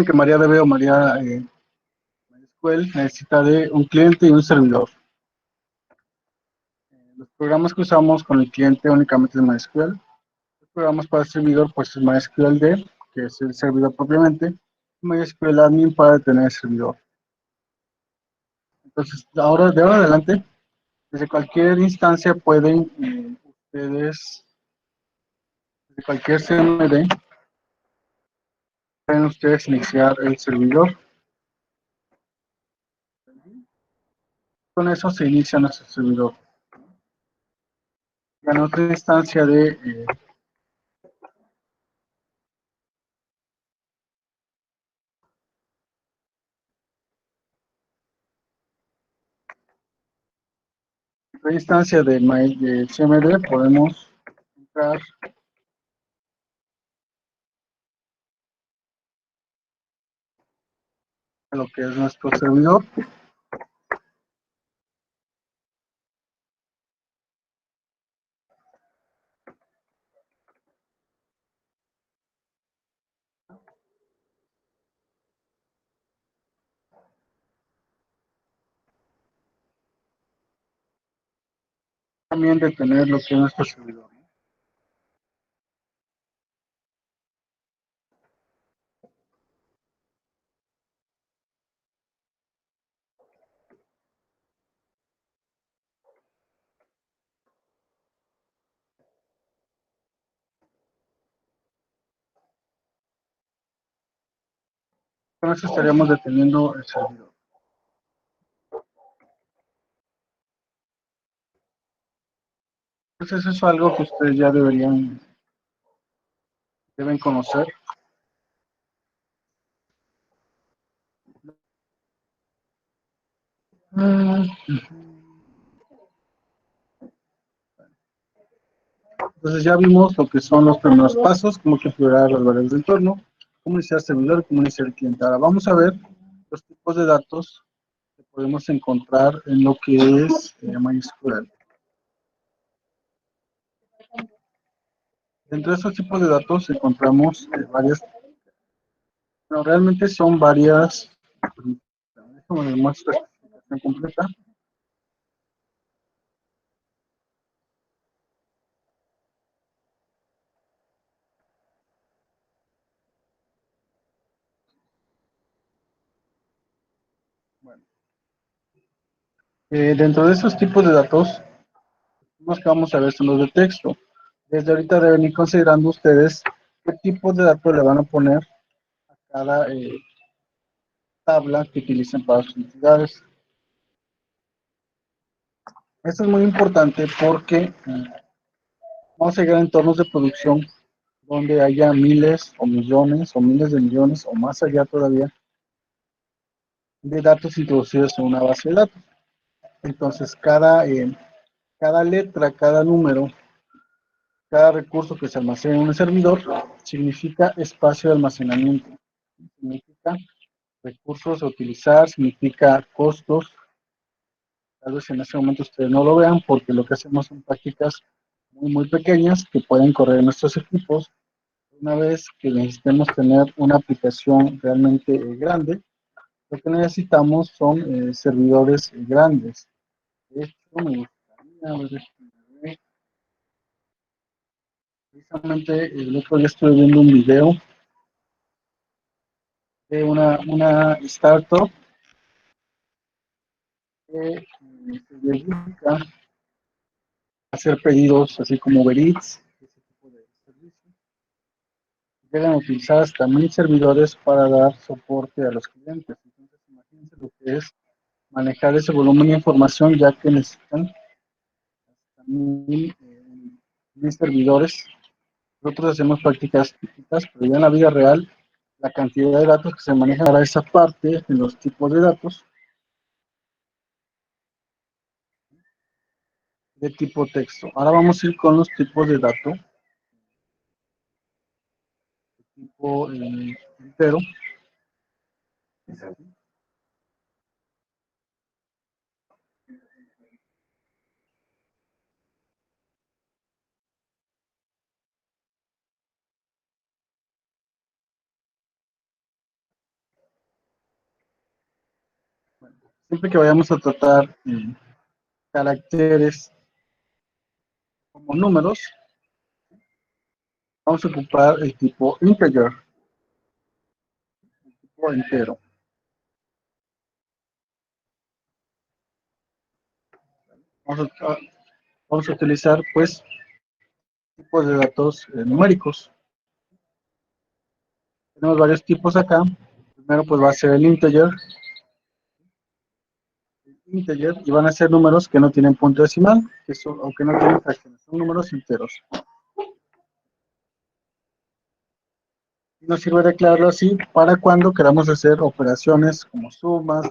Que MariaDB o MySQL necesita de un cliente y un servidor. Los programas que usamos con el cliente únicamente es MySQL. Los programas para el servidor, pues es MySQLD, que es el servidor propiamente, y MySQL Admin para tener el servidor. Entonces, de ahora en adelante, desde cualquier instancia pueden ustedes, desde cualquier CMD, pueden ustedes iniciar el servidor. Con eso se inicia nuestro servidor. Y en otra instancia de otra instancia de CMD podemos entrar a lo que es nuestro servidor. También de tener lo que es nuestro servidor. Con eso estaríamos deteniendo el servidor. Entonces eso es algo que ustedes ya deben conocer. Entonces ya vimos lo que son los primeros pasos, cómo configurar las variables de entorno, cómo iniciar servidor, cómo iniciar el cliente. Ahora vamos a ver los tipos de datos que podemos encontrar en lo que es MySQL. Dentro de esos tipos de datos encontramos varias, no, realmente son varias, déjame les muestro la explicación completa. Bueno, dentro de esos tipos de datos, los que vamos a ver son los de texto. Desde ahorita deben ir considerando ustedes qué tipo de datos le van a poner a cada tabla que utilicen para sus entidades. Esto es muy importante porque vamos a llegar a entornos de producción donde haya miles o millones o miles de millones o más allá todavía de datos introducidos en una base de datos. Entonces, cada letra, cada número, cada recurso que se almacena en un servidor significa espacio de almacenamiento, significa recursos a utilizar, significa costos. Tal vez en ese momento ustedes no lo vean porque lo que hacemos son prácticas muy pequeñas que pueden correr en nuestros equipos. Una vez que necesitemos tener una aplicación realmente grande, lo que necesitamos son servidores grandes. De hecho, me gustaría ver, precisamente el otro día estuve viendo un video de una startup que se dedica a hacer pedidos así como Uber Eats, ese tipo de servicios. Llegan a utilizar hasta 1000 servidores para dar soporte a los clientes. Entonces, imagínense lo que es manejar ese volumen de información, ya que necesitan hasta 1000 servidores. Nosotros hacemos prácticas típicas, pero ya en la vida real, la cantidad de datos que se manejan para esa parte, en los tipos de datos, de tipo texto. Ahora vamos a ir con los tipos de datos, tipo entero. Siempre que vayamos a tratar caracteres como números, vamos a ocupar el tipo integer, tipo entero. Vamos a, vamos a utilizar, pues, tipos de datos numéricos. Tenemos varios tipos acá. Primero, pues, va a ser el integer, y van a ser números que no tienen punto decimal, que son, o que no tienen fracciones, son números enteros. Nos sirve declararlo así para cuando queramos hacer operaciones como sumas,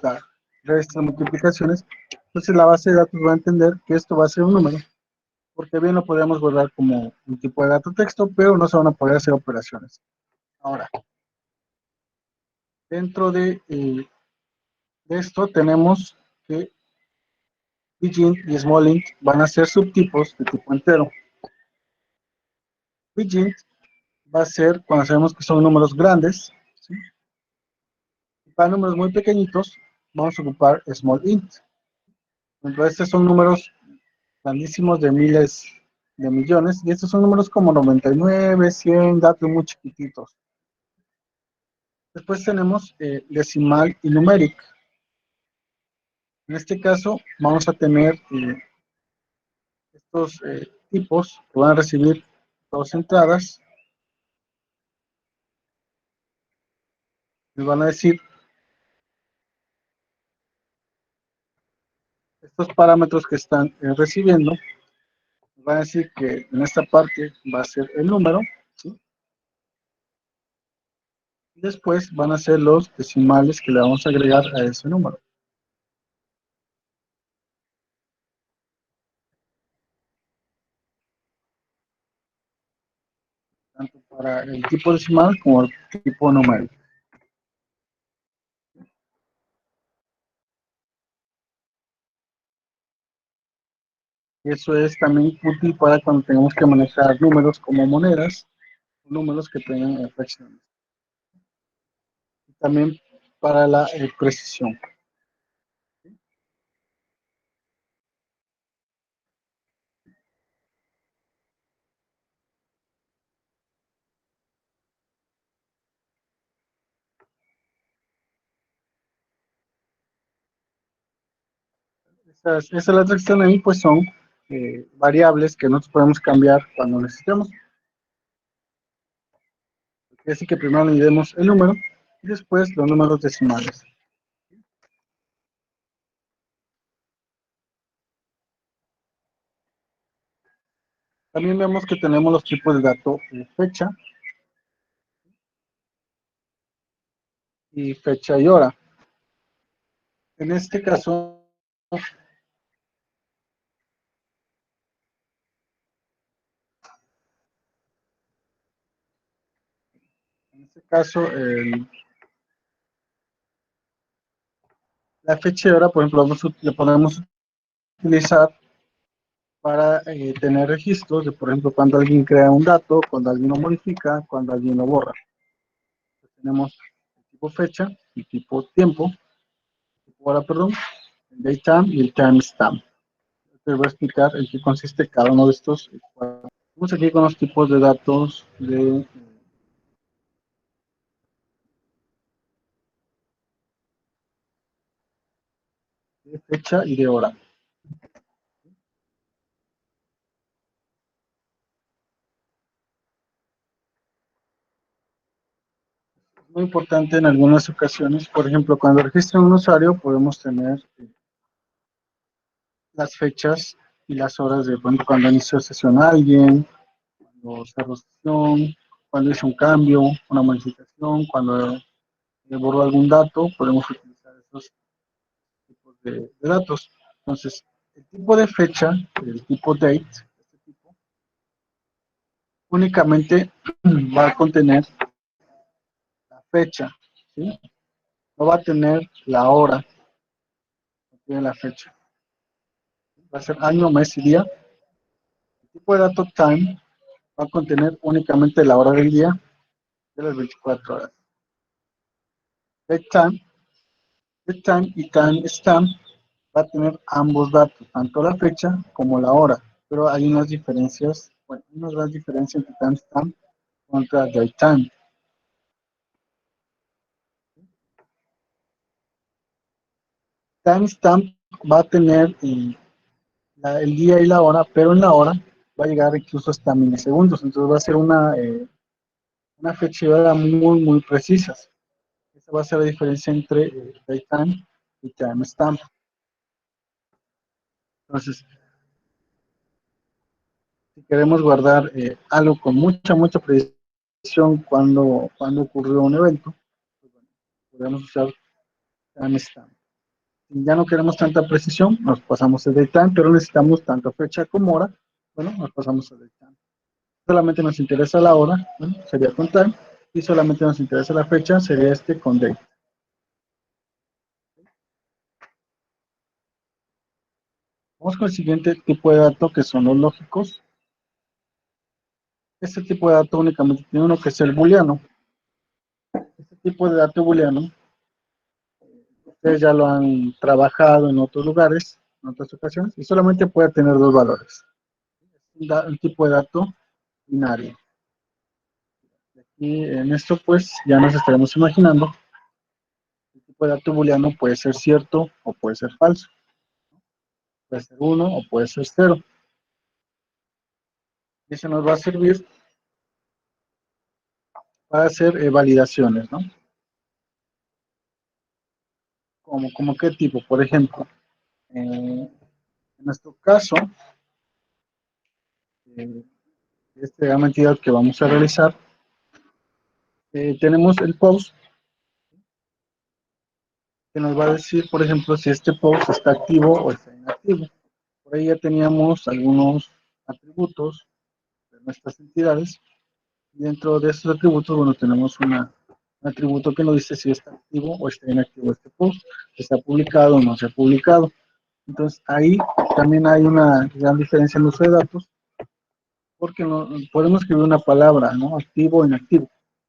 restas, multiplicaciones. Entonces la base de datos va a entender que esto va a ser un número, porque bien lo podríamos guardar como un tipo de dato texto, pero no se van a poder hacer operaciones. Ahora, dentro de esto tenemos que big int y small int van a ser subtipos de tipo entero. Big int va a ser cuando sabemos que son números grandes, ¿sí? Para números muy pequeñitos vamos a ocupar small int. Entonces estos son números grandísimos de miles de millones, y estos son números como 99, 100, datos muy chiquititos. Después tenemos decimal y numeric. En este caso vamos a tener estos tipos que van a recibir dos entradas, les van a decir estos parámetros que están recibiendo, les van a decir que en esta parte va a ser el número, ¿sí? Y después van a ser los decimales que le vamos a agregar a ese número. Tanto para el tipo decimal como el tipo numérico. Y eso es también útil para cuando tenemos que manejar números como monedas, números que tengan fracciones. Y también para la precisión. Esas letras que están ahí pues son variables que nosotros podemos cambiar cuando necesitemos. Así que primero le demos el número y después los números decimales. También vemos que tenemos los tipos de dato fecha y hora. En este caso, la fecha y hora, por ejemplo, le podemos utilizar para tener registros de, por ejemplo, cuando alguien crea un dato, cuando alguien lo modifica, cuando alguien lo borra. Entonces, tenemos el tipo fecha, el tipo tiempo, el tipo hora, perdón, el datetime y el timestamp. Te voy a explicar en qué consiste cada uno de estos. Vamos aquí con los tipos de datos de fecha y de hora. Muy importante en algunas ocasiones, por ejemplo, cuando registra un usuario podemos tener las fechas y las horas de, por ejemplo, cuando inició sesión alguien, cuando cerró sesión, cuando hizo un cambio, una modificación, cuando borró algún dato, podemos utilizar esos tipos de datos. Entonces, el tipo de fecha, el tipo date, este tipo, únicamente va a contener la fecha, ¿sí? No va a tener la hora, no tiene la fecha. Va a ser año, mes y día. El tipo de dato time va a contener únicamente la hora del día de las 24 horas. Date time time y timestamp va a tener ambos datos, tanto la fecha como la hora, pero hay unas diferencias, bueno, una gran diferencia entre timestamp contra datetime. Timestamp va a tener el día y la hora, pero en la hora va a llegar incluso hasta milisegundos, entonces va a ser una fecha y hora muy, muy precisas. Esa va a ser la diferencia entre datetime y timestamp. Entonces, si queremos guardar algo con mucha, mucha precisión cuando ocurrió un evento, pues bueno, podemos usar timestamp. Si ya no queremos tanta precisión, nos pasamos a datetime, pero necesitamos tanto fecha como hora, bueno, nos pasamos a datetime. Solamente nos interesa la hora, bueno, sería con time, y solamente nos interesa la fecha, sería este con date. Vamos con el siguiente tipo de datos que son los lógicos. Este tipo de dato únicamente tiene uno que es el booleano. Este tipo de dato booleano, ustedes ya lo han trabajado en otros lugares, en otras ocasiones, y solamente puede tener dos valores. Un tipo de dato binario. Y en esto pues ya nos estaremos imaginando, el tipo de dato booleano puede ser cierto o puede ser falso. Puede ser uno o puede ser cero. Y eso nos va a servir para hacer validaciones, ¿no? Como qué tipo, por ejemplo, en nuestro caso, eh, este gran entidad que vamos a realizar, tenemos el post que nos va a decir, por ejemplo, si este post está activo o está inactivo. Por ahí ya teníamos algunos atributos de nuestras entidades. Y dentro de estos atributos, bueno, tenemos un atributo que nos dice si está activo o está inactivo este post, si está publicado o no se ha publicado. Entonces, ahí también hay una gran diferencia en el uso de datos, porque no, podemos escribir una palabra, ¿no? Activo o inactivo.